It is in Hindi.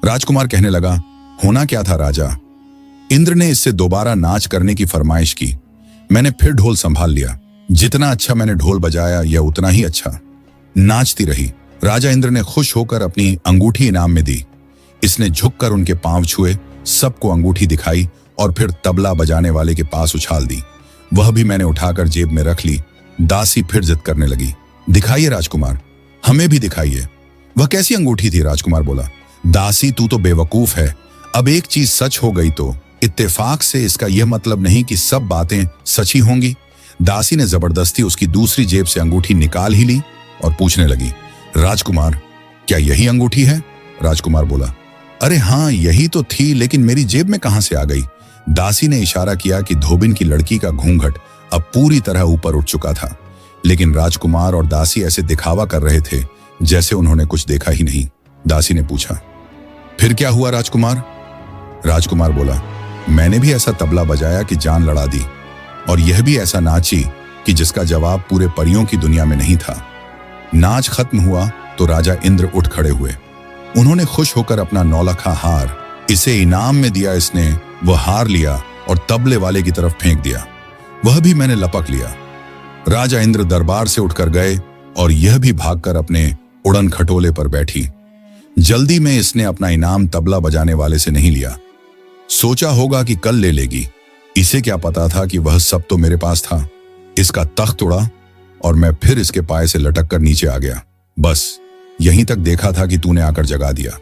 राजकुमार कहने लगा, होना क्या था राजा? इंद्र ने इससे दोबारा नाच करने की फरमाइश की। मैंने फिर ढोल संभाल लिया। जितना अच्छा मैंने ढोल बजाया यह उतना ही अच्छा। नाचती रही। राजा इंद्र ने खुश होकर अपनी अंगूठी इनाम में दी। इसने झुककर उनके पांव छुए, सबको अंगूठी दिखाई और फिर तबला बजाने वाले के पास उछाल दी। वह भी मैंने उठाकर जेब में रख ली। दासी फिर जिद करने लगी, दिखाइए राजकुमार, हमें भी दिखाइए। वह कैसी अंगूठी थी? राजकुमार बोला। दासी, तू तो बेवकूफ है। अब एक चीज सच हो गई तो इत्तेफाक से इसका यह मतलब नहीं कि सब बातें सच ही होंगी। दासी ने जबरदस्ती उसकी दूसरी जेब से अंगूठी निकाल ही ली और पूछने लगी, राजकुमार, क्या यही अंगूठी है? राजकुमार बोला, अरे हाँ, यही तो थी, लेकिन मेरी जेब में कहां से आ गई? दासी ने इशारा किया कि धोबिन की लड़की का घूंघट अब पूरी तरह ऊपर उठ चुका था, लेकिन राजकुमार और दासी ऐसे दिखावा कर रहे थे जैसे उन्होंने कुछ देखा ही नहीं। दासी ने पूछा, फिर क्या हुआ राजकुमार? राजकुमार बोला, मैंने भी ऐसा तबला बजाया कि जान लड़ा दी, और यह भी ऐसा नाची कि जिसका जवाब पूरे परियों की दुनिया में नहीं था। नाच खत्म हुआ तो राजा इंद्र उठ खड़े हुए। उन्होंने खुश होकर अपना नौलखा हार इसे इनाम में दिया। इसने वह हार लिया और तबले वाले की तरफ फेंक दिया। वह भी मैंने लपक लिया। राजा इंद्र दरबार से उठकर गए और यह भी भागकर अपने उड़न खटोले पर बैठी। जल्दी में इसने अपना इनाम तबला बजाने वाले से नहीं लिया। सोचा होगा कि कल ले लेगी। इसे क्या पता था कि वह सब तो मेरे पास था। इसका तख्त उड़ा और मैं फिर इसके पाए से लटक कर नीचे आ गया। बस यहीं तक देखा था कि तूने आकर जगा दिया।